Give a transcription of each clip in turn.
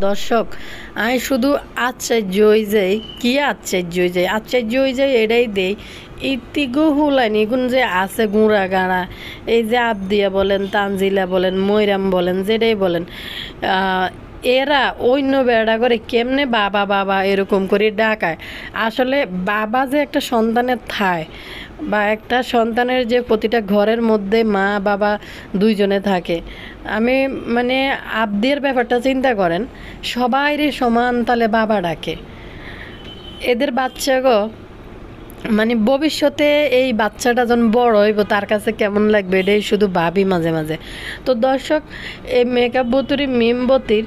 দর্শক আমি শুধু আশ্চর্য হয়ে যাই। কি আশ্চর্য হয়ে যাই? আশ্চর্য হয়ে যাই এটাই দেই ইতিগো হুলাইনি এগুন যে আছে গুঁড়া গাড়া, এই যে আবদিয়া বলেন, তানজিলা বলেন, ময়রাম বলেন, যেটাই বলেন, এরা অন্য বেড়া করে কেমনে বাবা বাবা এরকম করে ডাকায়। আসলে বাবা যে একটা সন্তানের থায় বা একটা সন্তানের যে প্রতিটা ঘরের মধ্যে মা বাবা দুইজনে থাকে। আমি মানে আবদির ব্যাপারটা চিন্তা করেন, সবাইরে সমান তালে বাবা ডাকে। এদের বাচ্চাগো মানে ভবিষ্যতে এই বাচ্চাটা যখন বড় হইব তার কাছে কেমন লাগবে এটাই শুধু ভাবি মাঝে মাঝে। তো দর্শক, এই মেকআপ বতুরি মিমবতির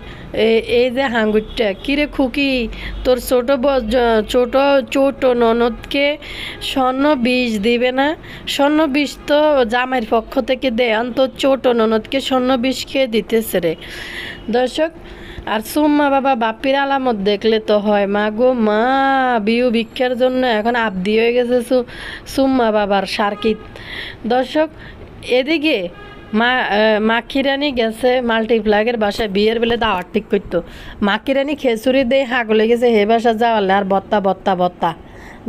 এই যে হাঙ্গুরটা কিরে খুকি, তোর ছোট ছোট ননদকে স্বর্ণ বিষ দিবে না? স্বর্ণ বিষ তো জামাইয়ের পক্ষ থেকে দেয়, তোর ছোট ননদকে স্বর্ণ বিষ খেয়ে দিতেছে রে। দর্শক, আর সুম্মা বাবা বাপির আলামত দেখলে তো হয়। মা গো মা, বিউ ভিক্ষার জন্য এখন আবদি হয়ে গেছে সুম্মা বাবার সার্কিট। দর্শক, এদিকে মাখিরানি গেছে মাল্টিপ্লাগের বাসায় বিয়ের বেলে দাওয়াত ঠিক করতো। মাখিরানি খেসুরি দিয়ে হাগলে গেছে হে বাসা যাওয়ালে আর বত্তা বত্তা বত্তা।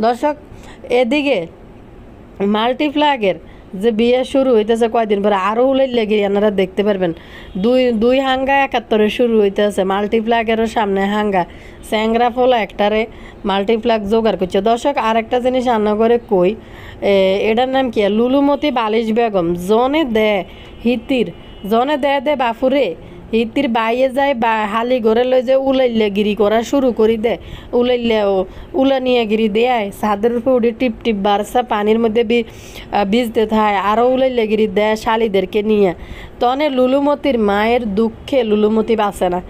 দর্শক, এদিকে মাল্টিপ্লাগের যে বিয়ে শুরু হইতেছে কয়দিন পরে আরও উলের লেগে আপনারা দেখতে পারবেন। দুই হাঙ্গা 71 শুরু হইতেছে, মাল্টিপ্লাগেরও সামনে হাঙ্গা স্যাংরা ফোলা একটারে মাল্টিপ্লাগ জোগাড় করছে। দর্শক, আর একটা জিনিস রান্না করে কই, এটার নাম কি লুলুমতি বালিশ বেগম জনে দে হিতির জনে দে বাফুরে হিতির বাইয়ে যায় বা হালি ঘরে লই যে উলাইলে গিরি করা শুরু করি দে। উলাইলে উলা নিয়ে গিরি দেয় ছাদের উপরে উঠে টিপ টিপ বারসা পানির মধ্যে ভিজতে থায়, আরও উলাইলে গিরি দেয় শালিদেরকে নিয়ে। তনে লুলুমতির মায়ের দুঃখে লুলুমতি বাঁচে না।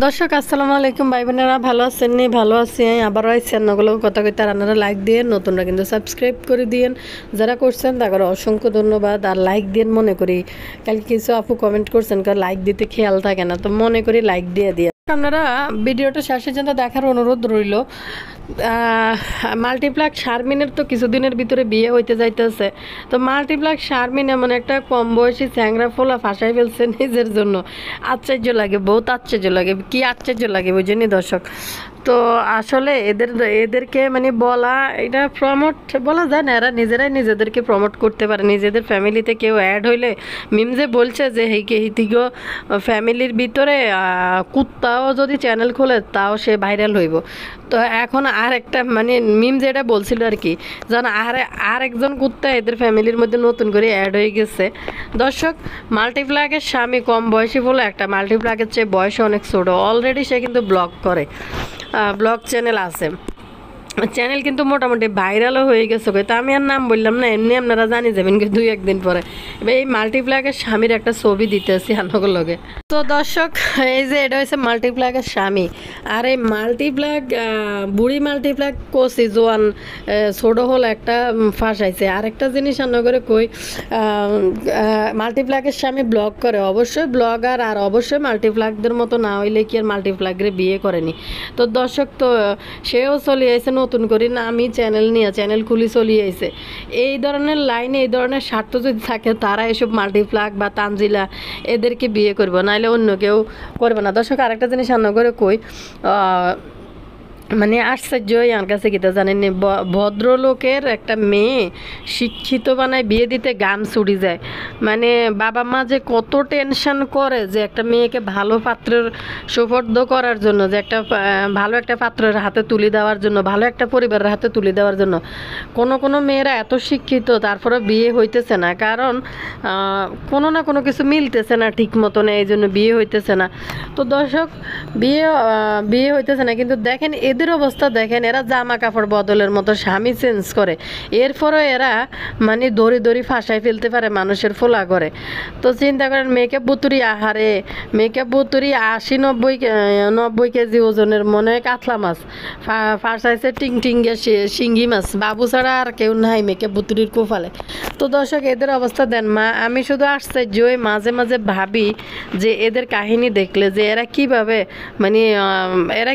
দর্শক, আসসালামু আলাইকুম ভাই বোনেরা, ভালো আছেন নি? ভালো আছি। আবারও আইসি রান্নাগুলো কথা কইতে, রান্নারা লাইক দিয়ে, নতুনরা কিন্তু সাবস্ক্রাইব করে দিয়েন। যারা করছেন তাদের অসংখ্য ধন্যবাদ। আর লাইক দিন মনে করি, কালকে কিছু আপু কমেন্ট করছেন কারণ লাইক দিতে খেয়াল থাকে না, তো মনে করি লাইক দিয়ে দিয়ে আপনারা ভিডিওটা শেষে যেন দেখার অনুরোধ রইল। মাল্টিপ্লাগ শারমিনের তো কিছুদিনের ভিতরে বিয়ে হইতে যাইতেছে। তো মাল্টিপ্লাগ শারমিন এমন একটা কম বয়সী চ্যাংরা ফোলা ফাঁসাই ফেলছে নিজের জন্য। আশ্চর্য লাগে, বহুত আশ্চর্য লাগে। কি আশ্চর্য লাগে বুঝিনি দর্শক? তো আসলে এদেরকে মানে বলা, এটা প্রমোট বলা যায় না, এরা নিজেরাই নিজেদেরকে প্রমোট করতে পারে। নিজেদের ফ্যামিলিতে কেউ অ্যাড হইলে মিম যে বলছে যে হিতিগো ফ্যামিলির ভিতরে কুত্তাও যদি চ্যানেল খোলে তাও সে ভাইরাল হইব। তো এখন আর একটা মানে মিম যেটা বলছিল আর কি, যেন আর একজন কুত্তা এদের ফ্যামিলির মধ্যে নতুন করে অ্যাড হয়ে গেছে। দর্শক, মাল্টিপ্লাগের স্বামী কম বয়সী বলে একটা মাল্টিপ্লাগের চেয়ে বয়স অনেক ছোটো, অলরেডি সে কিন্তু ব্লগ করে, ব্লগ চ্যানেল আছে। চ্যানেল কিন্তু মোটামুটি ভাইরালও হয়ে গেছে। তা আমি আর নাম বললাম না, এমনি আপনারা জানি যাবেন কিন্তু 2-1 দিন পরে। এবার এই মাল্টিপ্লাগের স্বামীর একটা ছবি দিতেছি আনগর লগে। তো দর্শক, এই যে এটা হচ্ছে মাল্টিপ্লাগের স্বামী। আর এই মাল্টিপ্লাগ বুড়ি মাল্টিপ্লাগ কোসি জোয়ান ছোট হল একটা ফাঁসাইছে। আর একটা জিনিস আনগরে কই, মাল্টিপ্লাগের স্বামী ব্লগ করে, অবশ্যই ব্লগার, আর অবশ্যই মাল্টিপ্লাগদের মতো না হইলে কি আর মাল্টিপ্লাগরে বিয়ে করেনি। তো দর্শক, তো সেও চলে আসে নতুন করে না, আমি চ্যানেল খুলি চলিয়ে আইছে। এই ধরনের লাইনে এই ধরনের স্বার্থ যদি থাকে তারা এসব মাল্টিপ্লাগ বা তানজিলা এদেরকে বিয়ে করবে, নাহলে অন্য কেউ করবে না। দর্শক, আরেকটা জিনিস রান্না করে কই, মানে আশ্চর্যই আমার কাছে কিতা জানেননি, ভদ্রলোকের একটা মেয়ে শিক্ষিত বানায় বিয়ে দিতে গাম ছুটি যায়। মানে বাবা মা যে কত টেনশন করে যে একটা মেয়েকে ভালো পাত্রের সুপর্দ করার জন্য, যে একটা ভালো একটা পাত্রের হাতে তুলে দেওয়ার জন্য, ভালো একটা পরিবারের হাতে তুলে দেওয়ার জন্য। কোনো মেয়েরা এত শিক্ষিত তারপরে বিয়ে হইতেছে না, কারণ কোনো না কোনো কিছু মিলতেছে না ঠিক মতন, এই জন্য বিয়ে হইতেছে না। তো দর্শক, বিয়ে হইতেছে না, কিন্তু দেখেন এদের অবস্থা দেখেন, এরা জামা কাপড় বদলের মতো স্বামী চেঞ্জ করে, এরপরও এরা মানে দড়ি ফাঁসাই ফেলতে পারে মানুষের ফোলা করে। তো চিন্তা করেন, মেকআপ বুতুরি আহারে, মেকআপ বুতুরি 80-90 কেজি ওজনের মনে হয় কাতলা মাছ ফাঁসাইছে, টিংটিঙ্গে শিঙ্গি মাছ, বাবু ছাড়া আর কেউ নাই মেকআপ বুতুরির কোফালে। তো দর্শক, এদের অবস্থা দেন মা, আমি শুধু আশ্চর্য মাঝে মাঝে ভাবি যে এদের কাহিনী দেখলে যে এরা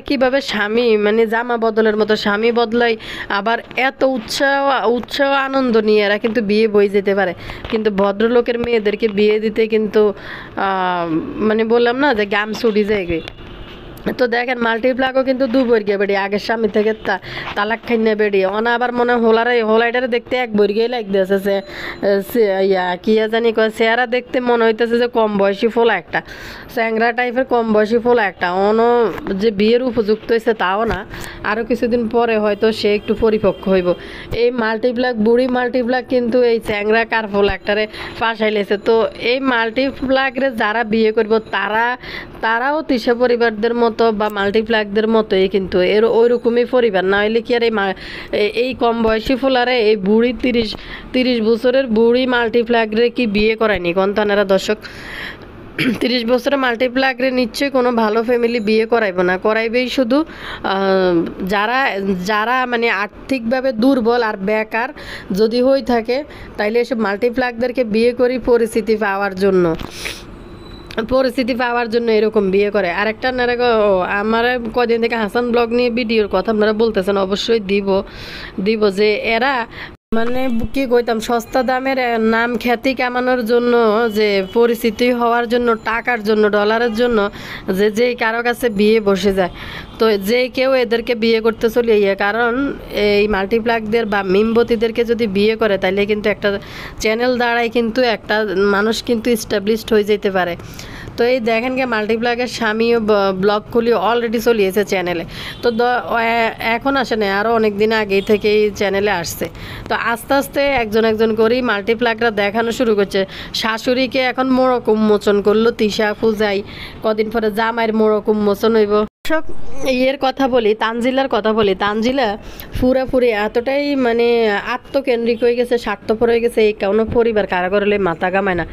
কিভাবে স্বামী মানে জামা বদলের মতো স্বামী বদলাই, আবার এত উৎসাহ আনন্দ নিয়ে এরা কিন্তু বিয়ে বই যেতে পারে। কিন্তু ভদ্রলোকের মেয়েদেরকে বিয়ে দিতে কিন্তু মানে বললাম না যে গাম ছুটি যায়। তো দেখেন মাল্টিপ্লাগও কিন্তু দুবর্গিয়া বেড়ি আগের স্বামী থেকে তালাক খাইনে বেড়ি অনা আবার মনে হোলাইটারে দেখতে এক বর্গিয়াই লাগতেছে ইয়া কি জানি কয় চেহারা দেখতে মনে হইতেছে যে কম বয়সী ফোলা একটা চ্যাংরা টাইপের কম বয়সী ফোলা একটা যে বিয়ের উপযুক্ত হয়েছে তাও না, আরও কিছুদিন পরে হয়তো সে একটু পরিপক্ক হইব। এই বুড়ি মাল্টিপ্লাগ কিন্তু এই চ্যাংরা কার ফোলা একটারে ফাঁসাইলেছে। তো এই মাল্টিপ্লাগরে যারা বিয়ে করব তারাও তিশা পরিবারদের মতো বা মাল্টিপ্লাগদের মতোই কিন্তু ওই রকমই পরিবার, না হইলে কি আর এই কম বয়সী ফোলারে এই বুড়ি 30 বছরের বুড়ি মাল্টিপ্লাগরে কি বিয়ে করায়নি কন্তানেরা দর্শক? 30 বছরের মাল্টিপ্লাগরে নিশ্চয়ই কোনো ভালো ফ্যামিলি বিয়ে করাইব না, করাইবেই শুধু যারা মানে আর্থিকভাবে দুর্বল আর বেকার যদি হয়ে থাকে, তাইলে এসব মাল্টিপ্লাগদেরকে বিয়ে করি পরিস্থিতি পাওয়ার জন্য এরকম বিয়ে করে। আরেকটা আমার কদিন থেকে হাসান ব্লগ নিয়ে ভিডিওর কথা আপনারা বলতেছেন, অবশ্যই দিব যে এরা মানে কি কইতাম সস্তা দামের নাম খ্যাতি কামানোর জন্য, যে পরিচিতি হওয়ার জন্য, টাকার জন্য, ডলারের জন্য যে কারো কাছে বিয়ে বসে যায়। তো যে কেউ এদেরকে বিয়ে করতে চলে কারণ এই মাল্টিপ্লাগদের বা মিমবতীদেরকে যদি বিয়ে করে তাহলে কিন্তু একটা চ্যানেল দ্বারাই কিন্তু একটা মানুষ কিন্তু এস্টাবলিশড হয়ে যেতে পারে। তো এই দেখেন কি মাল্টিপ্লাগের স্বামীও ব্লগ খুলি অলরেডি চলিয়েছে চ্যানেলে। তো এখন আসে না, আরও অনেক দিন আগেই থেকে এই চ্যানেলে আসছে। তো আস্তে আস্তে একজন করেই মাল্টিপ্লাগরা দেখানো শুরু করছে। শাশুড়িকে এখন মোড়ক উন্মোচন করলো তিশা পূজাই, কদিন পরে জামাইয়ের মোড়ক উন্মোচন হইব। ইয়ের কথা বলি, তানজিলার কথা বলি। তানজিলা পুরাপুরি এতটাই মানে আত্মকেন্দ্রিক হয়ে গেছে, স্বার্থপর হয়ে গেছে, এই কোনো পরিবার কারা করলে মাথা ঘামায় না।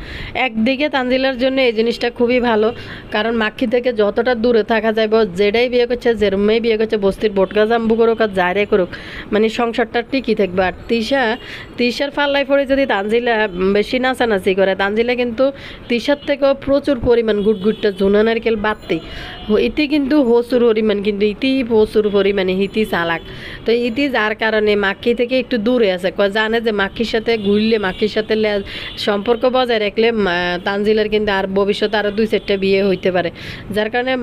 একদিকে তানজিলার জন্য এই জিনিসটা খুবই ভালো, কারণ মাক্ষী থেকে যতটা দূরে থাকা যাবে, যেটাই বিয়ে করছে, যেরমেই বিয়ে করছে, বস্তির বোটকা জাম্বু করুক আর যারে করুক, মানে সংসারটা টিকি থাকবে। আর তিশার ফাল্লাই পরে যদি তানজিলা বেশি নাচানাচি করে, তানজিলা কিন্তু তিশার থেকেও প্রচুর পরিমাণ গুটগুটটা ঝুনা নারকেল বাড়তি ইতি কিন্তু প্রচুর পরিমাণ, কিন্তু ইতি প্রচুর পরিমাণে হিতি চালাক। তো ইতি যার কারণে মাক্ষী থেকে একটু দূরে আছে, জানে যে মাক্ষীর সাথে ঘুরলে, মাক্ষীর সাথে সম্পর্ক বজায় রাখলে তানজিলার কিন্তু আর ভবিষ্যতে আরও 2-4টা বিয়ে হইতে পারে। যার কারণে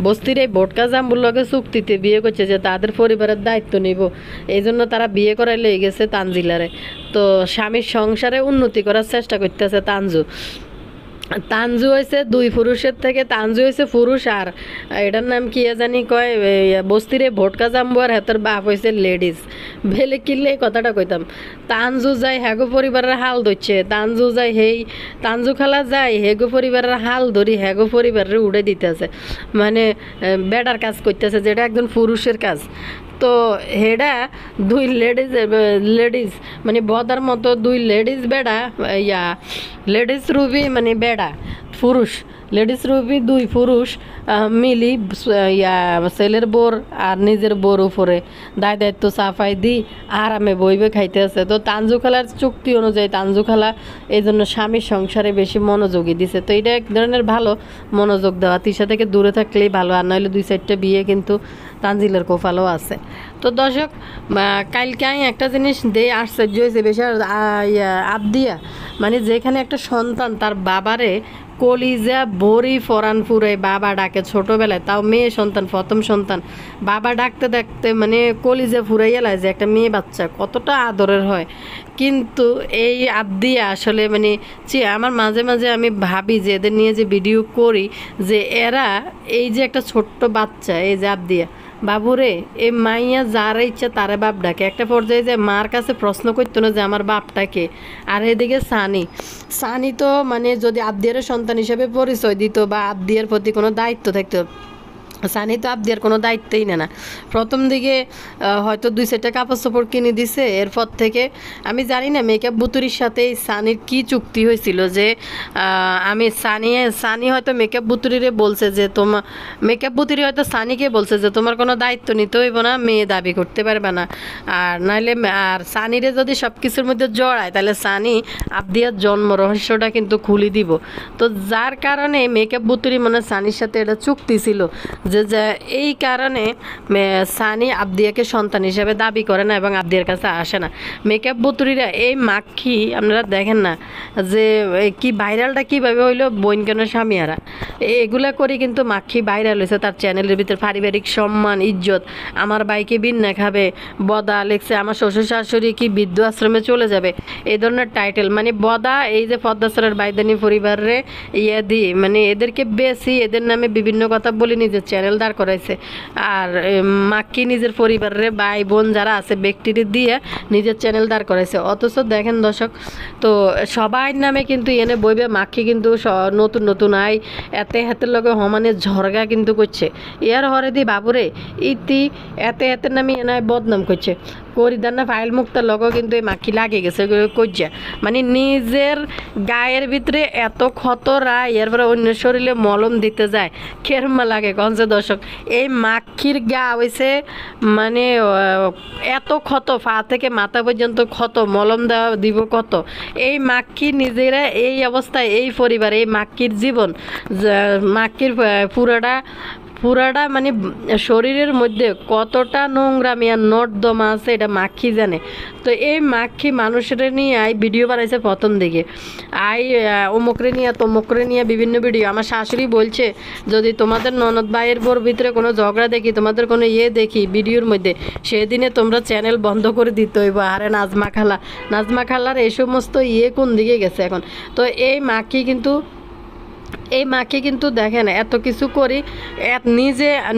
বস্তির এই ভোটকা জাম্বুর লগে চুক্তিতে বিয়ে করছে যে তাদের পরিবারের দায়িত্ব নিব, এই জন্য তারা বিয়ে করাই লেগে গেছে তানজিলারে। তো স্বামীর সংসারে উন্নতি করার চেষ্টা করতেছে তানজু হয়েছে 2 পুরুষের থেকে, তানজু হয়েছে পুরুষ, আর এটার নাম কি জানি কয় বস্তিরে ভোটকা জাম্বু, আর হেতার বাপ হয়েছে লেডিস। ভেলে কিনলে এই কথাটা কইতাম। তানজু যায় হেগো পরিবারের হাল ধরছে, তানজু খালা যায় হেগো পরিবারের হাল ধরি হেগো পরিবারের উড়ে দিতেছে, মানে বেটার কাজ করতেছে, যেটা একজন পুরুষের কাজ। তো হেডা 2 লেডিস মানে বদার মতো 2 লেডিস বেড়া লেডিস রুবি মানে বেড়া পুরুষ, লেডিস রুবি 2 পুরুষ মিলি ছেলের বোর আর নিজের বোর উপরে দায়িত্ব সাফাই দি আরামে বইবে খাইতে আছে। তো তানজু খালার চুক্তি অনুযায়ী তানজু খালা এই জন্য স্বামীর সংসারে বেশি মনোযোগী দিছে। তো এটা এক ধরনের ভালো মনোযোগ দেওয়া, তিশা থেকে দূরে থাকলেই ভালো, আর নইলে 2-4টা বিয়ে কিন্তু তানজিলের কোফালও আছে। তো দর্শক কালকে আমি একটা জিনিস আশ্চর্য হয়েছে বেশি, আবদিয়া মানে যেখানে একটা সন্তান তার বাবারে কলিজা বড়ি ফরান ফুরে বাবা ডাকে ছোটোবেলায়, তাও মেয়ে সন্তান, প্রথম সন্তান, বাবা ডাকতে ডাকতে মানে কলিজা ফুরাইয়া লাগে যে একটা মেয়ে বাচ্চা কতটা আদরের হয়। কিন্তু এই আবদিয়া আসলে মানে আমার মাঝে মাঝে আমি ভাবি যে এদের নিয়ে যে ভিডিও করি, যে এরা এই যে একটা ছোট্ট বাচ্চা, এই যে আবদিয়া বাবুরে এ মাইয়া যারা ইচ্ছা তারা বাপ ডাকে, একটা পর্যায়ে যে মার কাছে প্রশ্ন করতো না যে আমার বাপটাকে। আর এদিকে সানি তো মানে যদি আবদিয়ার সন্তান হিসেবে পরিচয় দিত বা আবদিয়ার প্রতি কোনো দায়িত্ব থাকতো, সানি তো আবদিয়ার কোনো দায়িত্বই না। প্রথম দিকে হয়তো 2-4টা কাপড় চোপড় কিনে দিছে, এরপর থেকে আমি জানি না মেকআপ বুতুরির সাথে সানির কি চুক্তি হয়েছিল, যে আমি সানি হয়তো মেকআপ বুতুরিরে বলছে যে মেকআপ বুতুরি হয়তো সানিকে বলছে যে তোমার কোনো দায়িত্ব নিতে হইব না, মেয়ে দাবি করতে পারবে না, আর নাহলে আর সানিরে যদি সব কিছুর মধ্যে জড়ায় তাহলে সানি আবদিয়ার জন্ম রহস্যটা কিন্তু খুলে দিব। তো যার কারণে মেকআপ বুতুরি সানির সাথে এটা চুক্তি ছিল যে এই কারণে সানি আবদিয়াকে সন্তান হিসেবে দাবি করে না এবং আবদিয়ার কাছে আসে না। মেকআপ বুতুরিরা এই মাক্ষী আপনারা দেখেন না যে কি ভাইরালটা কীভাবে হইলো বইন কেন স্বামীহারা এগুলা করে কিন্তু মাক্ষী ভাইরাল হয়েছে তার চ্যানেলের ভিতরে পারিবারিক সম্মান ইজ্জত আমার ভাইকে বিন্না খাবে বদা লেখছে আমার শ্বশুর শাশুড়ি কি বৃদ্ধ আশ্রমে চলে যাবে এই ধরনের টাইটেল মানে বদা এই যে পদ্মাসরের বাইদানি পরিবারে দিয়ে মানে এদেরকে বেশি এদের নামে বিভিন্ন কথা বলে নিজের চ্যানেল দাঁড় করাইছে আর মাক্কি নিজের পরিবারের ভাই বোন যারা আছে ব্যক্তিদের দিয়ে নিজের চ্যানেল দাঁড় করাইছে। অথচ দেখেন দর্শক তো সবাই নামে কিন্তু এনে বইবে মাক্কি কিন্তু নতুন নতুন আই এতে হাতের লগে সমানে ঝরগা কিন্তু করছে ইয়ার হরে দি বাবুরে ইতি এতে হাতের নামে এনায় বদনাম করছে করিদার না ফাইল মুক্তার লগও কিন্তু এই মাখি লাগে গেছে কজ্জা মানে নিজের গায়ের ভিতরে এত খতরা এরপরে অন্য শরীরে মলম দিতে যায় খেরমা লাগে কনসে দর্শক এই মাখির গা হয়েছে মানে এত ক্ষত পা থেকে মাথা পর্যন্ত ক্ষত মলম দেওয়া দিব কত এই মাক্ষি নিজেরা এই অবস্থায় এই পরিবার এই মাক্ষির জীবন মাক্ষির পুরাটা মানে শরীরের মধ্যে কতটা নোংরামি আর নর্দমা আছে এটা মাক্ষি জানে। তো এই মাক্ষি মানুষের নিয়ে ভিডিও বানাইছে প্রথম দিকে অমুকরে নিয়ে তমুকরে নিয়ে বিভিন্ন ভিডিও আমার শাশুড়ি বলছে যদি তোমাদের ননদ ভাইয়ের বোর ভিতরে কোনো ঝগড়া দেখি তোমাদের কোনো দেখি ভিডিওর মধ্যে সেদিনে তোমরা চ্যানেল বন্ধ করে দিতে হইব। আরে নাজমা খালার এই সমস্ত কোন দিকে গেছে এখন। তো এই মাকে কিন্তু দেখেন এত কিছু করি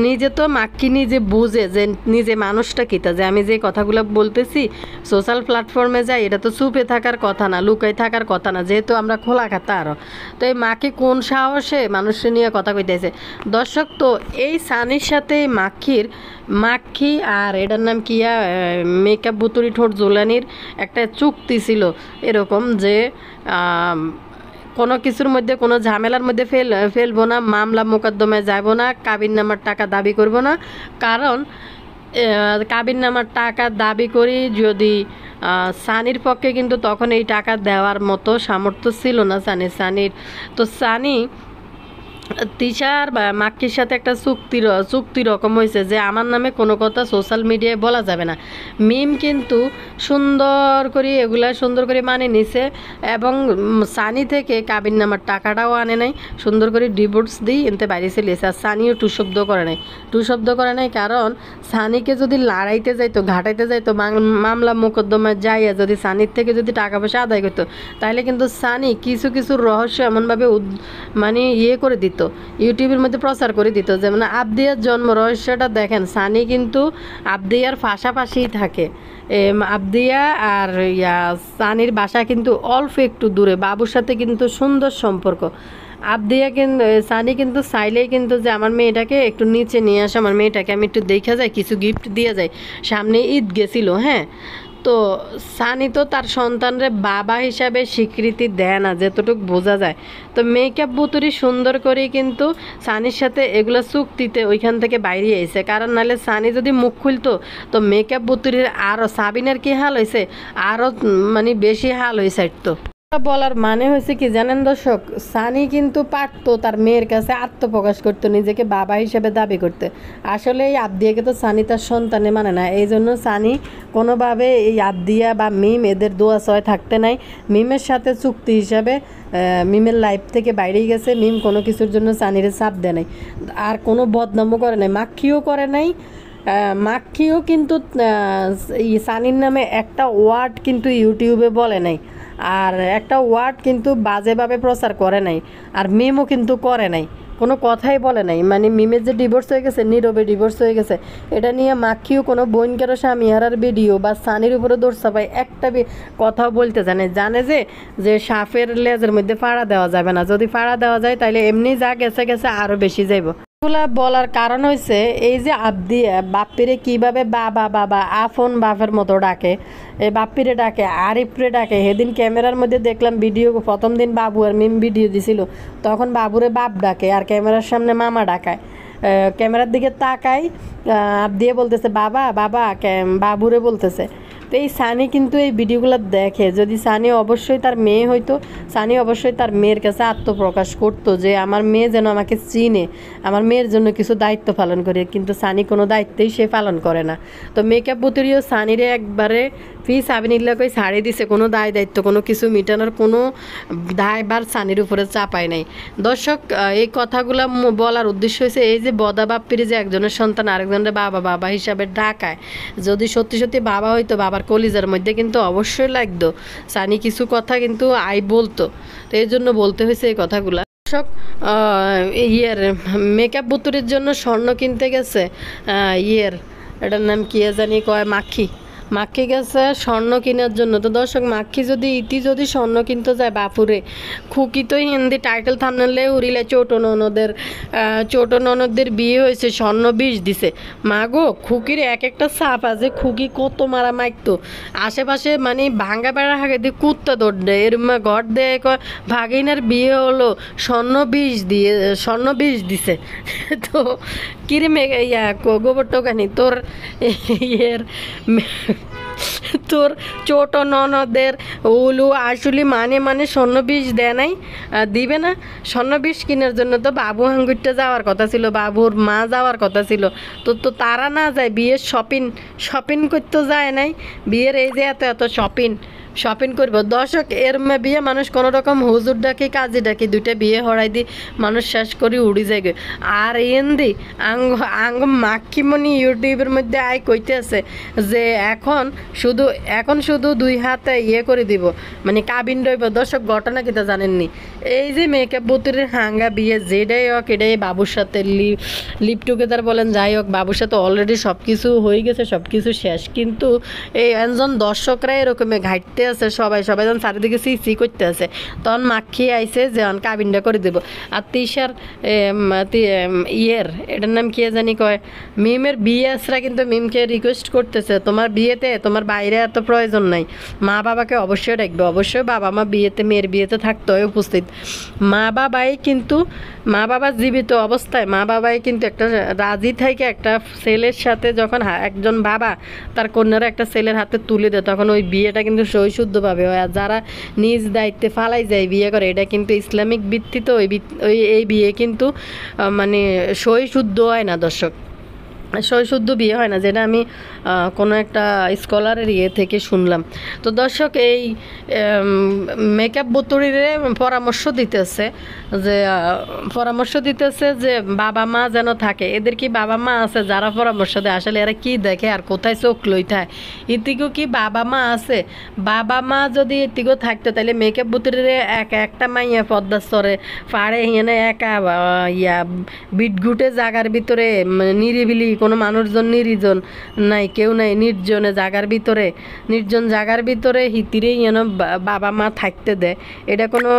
নিজে তো মাক্কি নিজে বুঝে যে নিজে মানুষটা কিতা যে আমি যে কথাগুলো বলতেছি সোশ্যাল প্ল্যাটফর্মে যাই এটা তো চুপে থাকার কথা না লুকাই থাকার কথা না যেহেতু আমরা খোলা খাতা আরও। তো এই মাকে কোন সাহসে মানুষের নিয়ে কথা কইতেছে দর্শক। তো এই সানির সাথে মাক্ষী আর এটার নাম কিয়া মেকআপ বুতুরি ঠোঁট জোলানির একটা চুক্তি ছিল এরকম যে কোনো কিছুর মধ্যে কোনো ঝামেলার মধ্যে ফেলবো না মামলা মোকদ্দমায় যাব না কাবিননামার টাকা দাবি করব না কারণ কাবিননামার টাকা দাবি করি যদি সানির পক্ষে কিন্তু তখন এই টাকা দেওয়ার মতো সামর্থ্য ছিল না সানির। তো সানি তিশার বা মাক্কির সাথে একটা চুক্তি রকম হয়েছে যে আমার নামে কোনো কথা সোশ্যাল মিডিয়ায় বলা যাবে না। মিম কিন্তু সুন্দর করে মানে নিছে এবং সানি থেকে কাবিননামার টাকাটাও আনে নাই সুন্দর করে ডিভোর্স দিই এনতে বাইরে চলেছে। আর সানিও টু শব্দ করে নাই কারণ সানিকে যদি লড়াইতে যাইতো ঘাটাইতে যাইতো মামলা মোকদ্দমায় যাইয়া যদি সানির থেকে যদি টাকা পয়সা আদায় করতো তাহলে কিন্তু সানি কিছু রহস্য এমনভাবে মানে করে দিত ইউটিউবের মধ্যে প্রচার করে দিত। যেমন আবদিয়ার জন্ম রহস্যটা দেখেন সানি কিন্তু আবদিয়ার পাশাপাশিই থাকে আবদিয়া আর সানির বাসা কিন্তু অল্প একটু দূরে বাবুর সাথে কিন্তু সুন্দর সম্পর্ক। আবদিয়া কিন্তু সানি কিন্তু চাইলেই কিন্তু যে আমার মেয়েটাকে একটু নিচে নিয়ে আসে আমার মেয়েটাকে আমি একটু দেখা যাই কিছু গিফট দিয়ে যাই সামনে ঈদ গেছিল হ্যাঁ। তো সানি তো তার সন্তানরে বাবা হিসাবে স্বীকৃতি দেয় না যতটুকু বোঝা যায়। তো মেকআপ বুতুরি সুন্দর করেই কিন্তু সানির সাথে এগুলো চুক্তিতে ওইখান থেকে বাইরে এসে কারণ নাহলে সানি যদি মুখ খুলতো তো মেকআপ বুতুরির আরও সাবিনার কি হাল হয়েছে আরও মানে বেশি হাল হয়েছে তো বলার মানে হয়েছে কি জানেন দর্শক সানি কিন্তু পারতো তার মেয়ের কাছে আত্মপ্রকাশ করতো নিজেকে বাবা হিসেবে দাবি করতে আসলে এই আবদিয়াকে তো সানি তার সন্তানে মানে না এই জন্য সানি কোনোভাবে এই আবদিয়া বা মিম এদের দোয়া ছয় থাকতে নাই মিমের সাথে চুক্তি হিসাবে মিমের লাইফ থেকে বাইরেই গেছে মিম কোনো কিছুর জন্য সানিরে চাপ দেয় নাই আর কোনো বদনামও করে নাই মাক্ষিও করে নাই মাক্ষিও কিন্তু সানির নামে একটা ওয়ার্ড কিন্তু ইউটিউবে বলে নাই আর একটা ওয়ার্ড কিন্তু বাজেভাবে প্রচার করে নাই আর মিমও কিন্তু করে নাই কোনো কথাই বলে নাই মানে মিমের যে ডিভোর্স হয়ে গেছে নীরবে ডিভোর্স হয়ে গেছে এটা নিয়ে মাক্ষিও কোনো বোনকারো স্বামী হারার ভিডিও বা সানির উপরে দৌড় চাপায় একটা কথাও বলতে জানে যে সাপের লেজের মধ্যে ফাড়া দেওয়া যাবে না যদি ফাড়া দেওয়া যায় তাহলে এমনি যা গেছে আরও বেশি যাইব। বলার কারণ হয়েছে এই যে আবদিয়া বাপ্পিরে কিভাবে বাবা আফন বাপের মতো ডাকে এই বাপ্পিরে ডাকে আরিফরে ডাকে সেদিন ক্যামেরার মধ্যে দেখলাম ভিডিও প্রথম দিন বাবু আর মিম ভিডিও দিছিল তখন বাবুরে বাপ ডাকে আর ক্যামেরার সামনে মামা ডাকায় ক্যামেরার দিকে তাকায় আবদিয়া বলতেছে বাবা বাবুরে বলতেছে। তো তো এই সানি কিন্তু এই ভিডিওগুলো দেখে, যদি সানি অবশ্যই তার মেয়ে হইতো, সানি অবশ্যই তার মেয়ের কাছে আত্মপ্রকাশ করতো যে আমার মেয়ে যেন আমাকে চিনে, আমার মেয়ের জন্য কিছু দায়িত্ব পালন করে, কিন্তু সানি কোনো দায়িত্বই সে পালন করে না। তো মেকআপ বুতুরিও সানিরে একবারে ফি সাবিনিল্লা কই ছাড়িয়ে দিছে, কোনো দায়িত্ব কোনো কিছু মিটানোর কোনো দায়ভার সানির উপরে চাপায় নাই। দর্শক, এই কথাগুলো বলার উদ্দেশ্য হয়েছে এই যে বদা বাপ্পির যে একজনের সন্তান আরেকজনের বাবা বাবা হিসাবে ডাকায়, যদি সত্যি সত্যি বাবা হইতো বাবার কলিজার মধ্যে কিন্তু অবশ্যই লাগতো, সানি কিছু কথা কিন্তু বলতো। তো এই জন্য বলতে হয়েছে এই কথাগুলো। দর্শক, মেকআপ বুতুরির জন্য স্বর্ণ কিনতে গেছে, এটার নাম কি জানি কয়, মাক্ষী গেছে স্বর্ণ কেনার জন্য। তো দর্শক, মাক্ষী যদি যদি স্বর্ণ কিনতে যায় বাপুরে, খুকি তো হিন্দি টাইটেল থামলে উড়িলে ছোট ননদদের বিয়ে হয়েছে, স্বর্ণ 20 দিছে। মা গো, খুকির এক একটা সাপ আছে, খুকি কত মারা মাইতো আশেপাশে, মানে ভাঙ্গা বেড়া হাগে দিয়ে কুত্তা দৌড় দেয়, এর ঘর দেয় ভাগিনার বিয়ে হলো, স্বর্ণ 20 দিছে। তো কিরে গোবর টোকানি তোর তোর ছোট ননদের উলু আসলে মানে স্বর্ণ 20 দেয় নাই, দিবে না। স্বর্ণ 20 কেনার জন্য তো বাবু হাঙ্গুরটা যাওয়ার কথা ছিল, বাবুর মা যাওয়ার কথা ছিল। তো তারা না যায়, বিয়ের শপিং করতে যায় নাই, বিয়ের এই যে এত শপিং করবো। দর্শক, এর বিয়ে মানুষ কোনো রকম হুজুর ডাকি কাজী ডাকি দুইটা বিয়ে হরাই দি মানুষ শেষ করে উড়ি যায়। আর এন্দি আঙ্গ মাক্ষিমণি ইউটিউবের মধ্যে কইতে আছে যে এখন শুধু 2 হাতে করে দিব, মানে কাবিন রইব। দর্শক, ঘটনা কিতা জানেননি, এই যে মেকআপ বুতুরের হাঙ্গা বিয়ে যেটাই হোক, এটাই বাবুর সাথে লিপ টুগেদার বলেন, যাই হোক, বাবুর সাথে অলরেডি সব কিছু হয়ে গেছে, সব কিছু শেষ। কিন্তু এই একজন দর্শকরা এরকমে ঘাটতে আছে, সবাই যখন চারিদিকে সি করতে আছে, তখন মাক্ষী আইছে যে কাবিনটা করে দেব। আর তিশার এটার নাম কি জানি কয়, মিমের বিয়ে আসরা কিন্তু মিমকে রিকোয়েস্ট করতেছে, তোমার বিয়েতে তোমার বাইরে এত প্রয়োজন নাই, মা বাবাকে অবশ্যই ডাকবে, অবশ্যই বাবা মা বিয়েতে, মেয়ের বিয়েতে থাকতে হয় উপস্থিত। মা বাবা জীবিত অবস্থায় মা বাবাই কিন্তু একটা রাজি থেকে একটা ছেলের সাথে যখন একজন বাবা তার কন্যারা একটা ছেলের হাতে তুলে দেয়, তখন ওই বিয়েটা কিন্তু সহিশুদ্ধভাবে হয়। আর যারা নিজ দায়িত্বে ফালাই যায় বিয়ে করে, এটা কিন্তু ইসলামিক ভিত্তিতে এই বিয়ে কিন্তু মানে সহিশুদ্ধ হয় না। দর্শক, সহিশুদ্ধ বিয়ে হয় না, যেটা আমি কোনো একটা স্কলারের থেকে শুনলাম। তো দর্শক, এই মেকআপ বুতুরিরে পরামর্শ দিতেছে যে বাবা মা যেন থাকে। এদের কি বাবা মা আছে যারা পরামর্শ দেয়? আসলে এরা কি দেখে আর কোথায় চোখ লইথায়? ইতিকো কি বাবা মা আছে? বাবা মা যদি ইতিকো থাকতো তাহলে মেকআপ বুতুরিরে একটা মাইয়া পদ্মার স্তরে পাড়ে হিয়ানে একা বিটগুটে জাগার ভিতরে, নিরিবিলি কোনো মানুষজন নির্জন নাই, কেউ নাই, নির্জন জাগার ভিতরে হিতিরে যেন বাবা মা থাকতে দেয়, এটা কোনো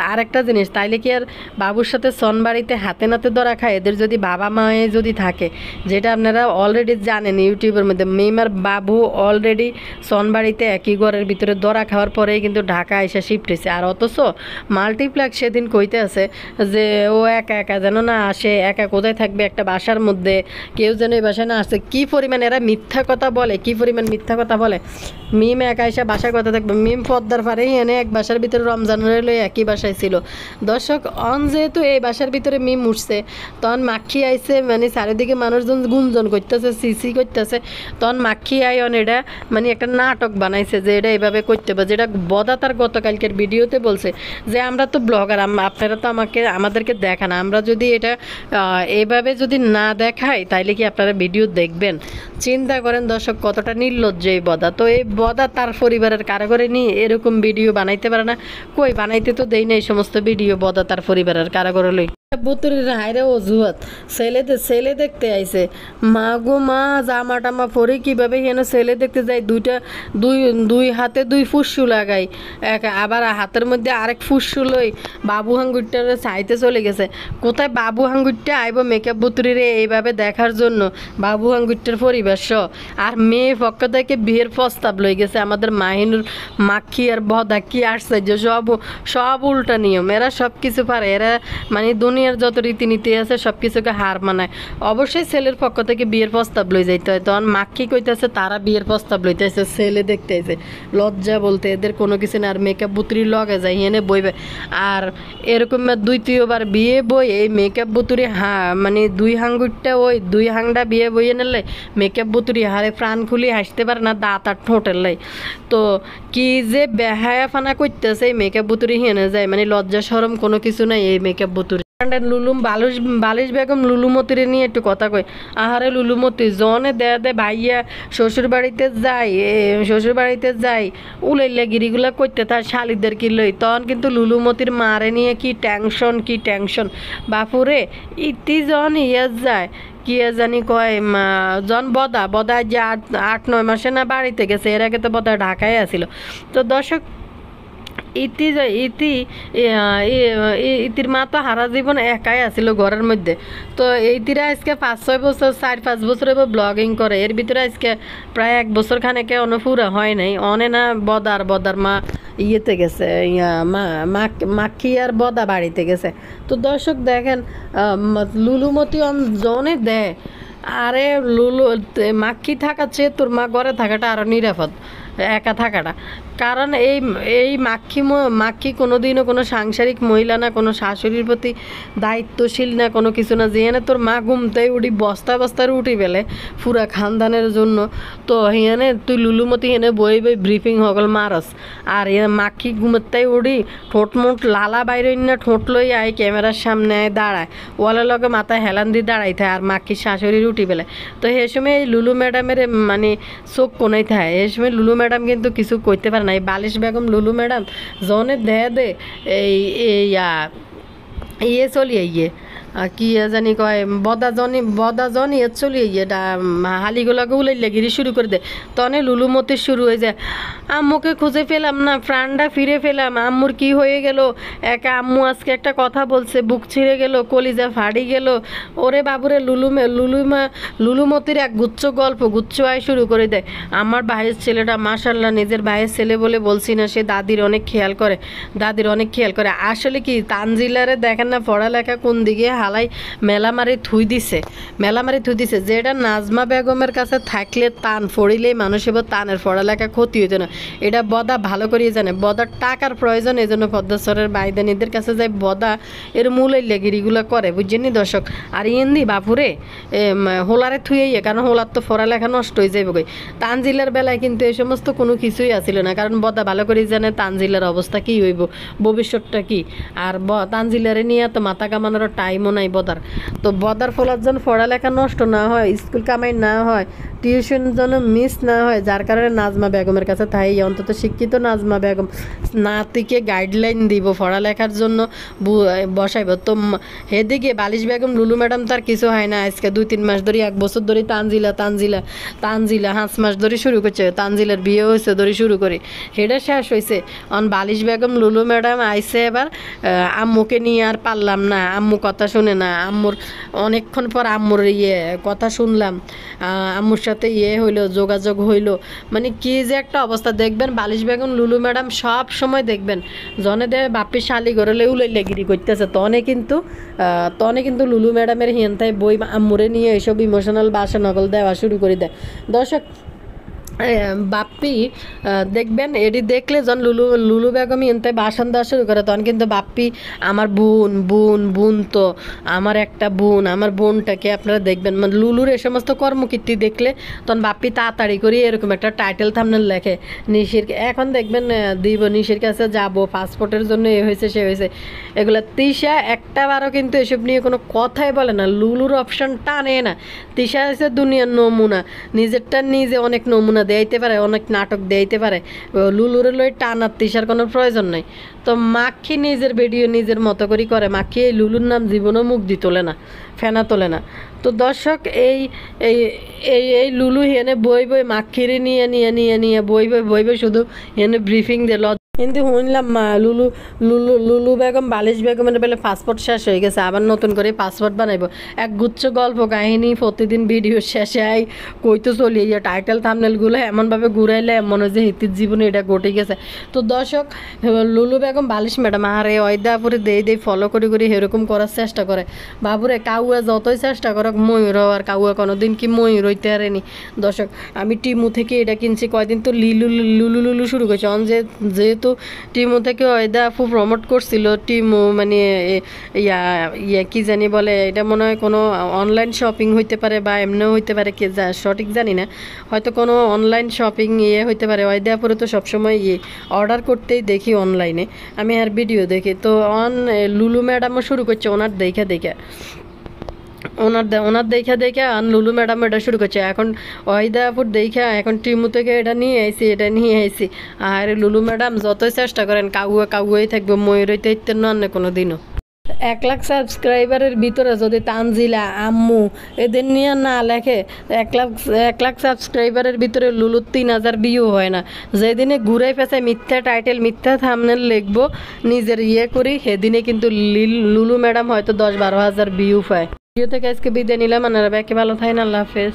আর একটা জিনিস, তাইলে কি আর বাবুর সাথে সনবাড়িতে হাতে নাতে ধরা খায়? এদের যদি বাবা মায়ে যদি থাকে, যেটা আপনারা অলরেডি জানেন ইউটিউবের মধ্যে, মেমার বাবু অলরেডি সনবাড়িতে একই ঘরের ভিতরে ধরা খাওয়ার পরেই কিন্তু ঢাকা এসে শিফট হয়েছে। আর অথচ মাল্টিপ্লেক্স সেদিন কইতে আছে যে ও একা যেন না আসে, একা কোথায় থাকবে একটা বাসার মধ্যে, কেউ যেন এই বাসায় না আসে। কি পরিমাণ এরা মিথ্যা কথা বলে, মিম একা এসে বাসার কথা থাকবে। মিম পদ্মার পাড়েই এনে এক বাসার ভিতরে রমজান রইল, একই বাসায় ছিল। দর্শক, যেহেতু এই বাসার ভিতরে মিম উঠছে, তখন মাক্ষী আইছে, মানে চারিদিকে মানুষজন গুঞ্জন করতেছে, সিসি করতেছে, তখন মাক্ষী এটা মানে একটা নাটক বানাইছে যে এটা এইভাবে করতে হবে, যেটা বদা তার গতকালকের ভিডিওতে বলছে যে আমরা তো ব্লগার, আপনারা তো আমাদেরকে দেখান, আমরা যদি এটা এইভাবে যদি না দেখাই তাইলে কি আপনারা ভিডিও দেখবেন? চিন্তা করেন দর্শক, কতটা নির্লজ্জ এই বদা। তো এই বদা তার পরিবারের কারো করে নিয়ে এরকম ভিডিও বানাইতে পারে না, কই বানাইতে তো দেই না এই সমস্ত ভিডিও, বদা তার পরিবারের কারো করে লই। বুতুরির হাইরে অজুহাত, ছেলে দেখতে আইছে, মা গো মা, জামা টামা পরে কিভাবে যেন ছেলে দেখতে যায়, দুই হাতে 2 ফুসু লাগাই, আবার হাতের মধ্যে আরেক ফুসু লই বাবু হাঙ্গুরটারে চাইতে চলে গেছে। কোথায় বাবু হাঙ্গুরটা আইব মেকআপ বুতুরিরে এইভাবে দেখার জন্য? বাবু হাঙ্গুরটার পরিবার আর মেয়ে পক্ষ থেকে বিয়ের প্রস্তাব লই গেছে আমাদের মাহিনুর মাক্ষী আর বদা। কি আশ্চর্য, সব উল্টা নিয়ম, এরা সব কিছু পারে, এরা মানে দুনিয়ার যত রীতিনীতি আছে সব কিছুকে হার মানায়। অবশ্যই ছেলের পক্ষ থেকে বিয়ের প্রস্তাব লই যাইতে হয়, তখন মাক্কি কইতেছে তারা বিয়ের প্রস্তাব লইতেছে, ছেলে দেখতে আইছে, লজ্জা বলতে এদের কোনো কিছু না। আর মেকআপ বুতুরির লগে যায় এনে বইবে, আর এরকম দ্বিতীয়বার বিয়ে বই এই মেকআপ বুতুরি মানে দুই হাঙ্গুরটা ওই দুই হাংটা বিয়ে বইয়ে নিলে মেকআপ বুতুরি হারে প্রাণ খুলি হাসতে পারে না, দাঁত আর ঠোঁটের লাই। তো কি যে বেহায়া ফানা করতেছে এই মেকআপ বুতুরি হেনে যায়, মানে লজ্জা শরম কোনো কিছু নাই এই মেকআপ বুতুরি। লুলুম বালিশ বেগম লুলুমতিরে নিয়ে একটু কথা কই। আহারে লুলুমতি জনে দে ভাইয়া শ্বশুর বাড়িতে যাই উলাইলা গিরিগুলা করতে তার শালিদের কি লই, তখন কিন্তু লুলুমতির মারে নিয়ে কি টেনশন বাপুরে। ইতি জন যায় কি জানি কয় জন বদা যে 8-9 মাসে না বাড়িতে গেছে, এর আগে তো বদা ঢাকায় আসিল। তো দর্শক ইতির মা তো হারা জীবন একাই আসিল ঘরের মধ্যে। তো এইতিরা আজকে 5-6 বছর 4-5 বছর এবার ব্লগিং করে, এর ভিতরে আজকে প্রায় 1 বছর খানেকে অনুপুরা হয় নাই, অনে না বদার মা ইয়েতে গেছে, মাখি আর বদা বাড়িতে গেছে। তো দর্শক দেখেন লুলুমতি জনে দেয়, আরে মাখি থাকার চেয়ে তোর মা ঘরে থাকাটা আরও নিরাপদ, একা থাকাটা। কারণ এই মাক্ষী কোনোদিনও কোনো সাংসারিক মহিলা না, কোনো শাশুড়ির প্রতি দায়িত্বশীল না, কোনো কিছু না। যেখানে তোর মা ঘুমতেই উঠি বস্তায় উঠি বেলে পুরা খানদানের জন্য। তো হিয়ানে তুই লুলুমতি হেনে বই ব্রিফিং হগল মারস, আর মাক্ষী ঘুমতেই উঠি ঠোঁট লালা বাইরে না ঠোঁট লই আয় ক্যামেরার সামনে আয় দাঁড়ায়, ওয়ালের লগে মাথায় হেলান দিয়ে দাঁড়াইতে আর মাক্ষীর শাশুড়ির উঠি বেলে। তো সে সময় এই লুলু ম্যাডামের মানে চোখ কোনাই থাকে, এই সময় লুলু ম্যাডাম কিন্তু কিছু করতে পারে না। এই বালিশ বেগম লুলু ম্যাডাম জনে দে ইয়ে চলিয়ে কি জানি কয় বদা জনি চলিয়ে এটা হালিগুলাকে উলাইলে গিরি শুরু করে দে। তনে লুলুমতি শুরু হয়ে যায়, আম্মুকে খুঁজে পেলাম না, প্রাণটা ফিরে পেলাম, আম্মুর কি হয়ে গেল, একা আম্মু আজকে একটা কথা বলছে, বুক ছিঁড়ে গেল, কলিজা ফাড়ি গেল। ওরে বাবুরে লুলুমতির এক গুচ্ছ আয় শুরু করে দেয়। আমার ভাইয়ের ছেলেটা মাশাল্লাহ, নিজের ভাইয়ের ছেলে বলে বলছি না, সে দাদির অনেক খেয়াল করে। আসলে কি তানজিলারে দেখেন না পড়ালেখা কোন দিকে হালাই মেলামারি থুই দিছে, যেটা নাজমা বেগমের কাছে থাকলে টান ফড়িলেই মানুষ এবার টানের পড়ালেখা ক্ষতি হইতো না। এটা বদা ভালো করিয়ে জানে, বদার টাকার প্রয়োজন, এই জন্য পদ্মেশ্বরের বাইদানিদের কাছে যায় বদা এর মূলের লেগিরিগুলো করে, বুঝছেনি দর্শক। আর ইন্দি বাপুরে হোলারে থুইয়ে, কারণ হোলার তো পড়ালেখা নষ্ট হয়ে যাবে গই। তানজিলার বেলায় কিন্তু এই সমস্ত কোনো কিছুই আসিল না, কারণ বদা ভালো করে জানে তানজিলার অবস্থা কি হইব, ভবিষ্যৎটা কি। আর তানজিলারে নিয়ে তো মাথা কামানোর টাইমও নাই বদার। তো বদার ফলার জন্য পড়ালেখা নষ্ট না হয়, স্কুল কামাই না হয়, টিউশন যেন মিস না হয়, যার কারণে নাজমা বেগমের কাছে তাই অন্তত শিক্ষিত নাজমা বেগম নাতিকে গাইডলাইন দিব পড়ালেখার জন্য বসাইব। তো হেদিকে বালিশ বেগম লুলু ম্যাডাম তার কিছু হয় না, আজকে 2-3 মাস ধরে 1 বছর ধরে তানজিলা 5 মাস ধরে শুরু করছে, তানজিলার বিয়ে হয়েছে ধরে শুরু করি, হেটা শেষ হয়েছে। বালিশ বেগম লুলু ম্যাডাম আইসে এবার আম্মুকে নিয়ে আর পারলাম না, আম্মু কথা শুনে না, আম্মুর অনেকক্ষণ পর আম্মুর কথা শুনলাম, আম্মুর সাথে হইলো যোগাযোগ হইলো, মানে কি যে একটা অবস্থা। দেখবেন বালিশ বেগম লুলু ম্যাডাম সব সময় দেখবেন জনে দে বাপি শালি গড়লে উলাইলে গিরি করতেছে, তনে কিন্তু লুলু ম্যাডামের হিয়ান্তায় বই আম্মুরে নিয়ে এইসব ইমোশনাল বাসা নকল দেওয়া শুরু করে দেয়। দর্শক বাপ্পি দেখবেন এটি দেখলে যখন লুলু বেগম এনতে বাসন দেওয়া শুরু করে, তখন কিন্তু বাপ্পি আমার বোন তো আমার একটা আমার বোনটাকে আপনারা দেখবেন, মানে লুলুর এই সমস্ত কর্মকীর্তি দেখলে তখন বাপ্পি তাড়াতাড়ি করে এরকম একটা টাইটেল থাম্বনেল লেখে নিশির। এখন দেখবেন দিব নিশির কাছে যাব পাসপোর্টের জন্য এ হয়েছে সে হয়েছে, এগুলো তিশা একটাবারও কিন্তু এসব নিয়ে কোনো কথাই বলে না, লুলুর অপশন টানে না। তিশা হচ্ছে দুনিয়ার নমুনা, নিজেরটা নিজে অনেক নমুনা দেইতে পারে, অনেক নাটক দেইতে পারে, লুলুরে লই টানার তিশার কোনো প্রয়োজন নাই। তো মাক্ষী নিজের ভিডিও নিজের মতো করে মাক্ষী এই লুলুর নাম জীবনও মুখ দি তোলে না, ফেনা তোলে না। তো দর্শক এই এই এই লুলু হেনে বই মাক্ষীরে নিয়ে বই শুধু হেনে ব্রিফিং দিল। কিন্তু শুনলাম মা লুলু লুলু লুলু বেগম বালিশ বেগমের বেলে পাসপোর্ট শেষ হয়ে গেছে, আবার নতুন করে পাসপোর্ট বানাইব। এক গুচ্ছ গল্প কাহিনী প্রতিদিন ভিডিও শেষে আই কইতো চলি এই টাইটেল থাম্বনেলগুলো এমনভাবে ঘুরাইলে মনে হয় যে হিতির জীবনে এটা ঘটে গেছে। তো দর্শক, লুলু বেগম বালিশ ম্যাডাম আরে অয়দাপুরে দেই ফলো করে এরকম করার চেষ্টা করে। বাবুরে কাউয়া যতই চেষ্টা করক ময়ূর আর কাউয়া কোনোদিন কি ময়ূর হইতে পারেনি। দর্শক, আমি টিমু থেকে এটা কিনছি কয়দিন তো লুলু লুলু শুরু করছে অন যেহেতু টিমু থেকে ওয়েদা আপু প্রমোট করছিল। টিমু মানে ইয়া ইয়া কি জানি বলে, এটা মনে হয় কোনো অনলাইন শপিং হইতে পারে বা এমনিও হইতে পারে, কে সঠিক জানি না, হয়তো কোনো অনলাইন শপিং হইতে পারে। ওয়েদা আপুরে তো সবসময় অর্ডার করতেই দেখি অনলাইনে, আমি আর ভিডিও দেখি। তো লুলু ম্যাডামও শুরু করছে ওনার দেখে ওনার দেখা আর লুলু ম্যাডাম এটা শুরু করছে। এখন ওয়াহিদাপুর দেখা এখন টিমু থেকে এটা নিয়ে আইছি। আর লুলু ম্যাডাম যতই চেষ্টা করেন কাউয়াই থাকবে, ময়ূর হইতে ইত্যে নন কোনো দিনও। 1 লাখ সাবস্ক্রাইবারের ভিতরে যদি তানজিলা আম্মু এদের নিয়ে না লেখে, 1 লাখ সাবস্ক্রাইবারের ভিতরে লুলুর 3,000 ভিউ হয় না। যেদিনে ঘুরে পেঁচে মিথ্যা টাইটেল মিথ্যা থাম্বনেল লিখবো নিজের করি, সেদিনে কিন্তু লুলু ম্যাডাম হয়তো 10-12 হাজার ভিউ পায়। ভিডিও থেকে আজকে বিদায় নিলাম। আপনারা ব্যাকে ভালো থাকেন, আল্লাহ হাফেজ।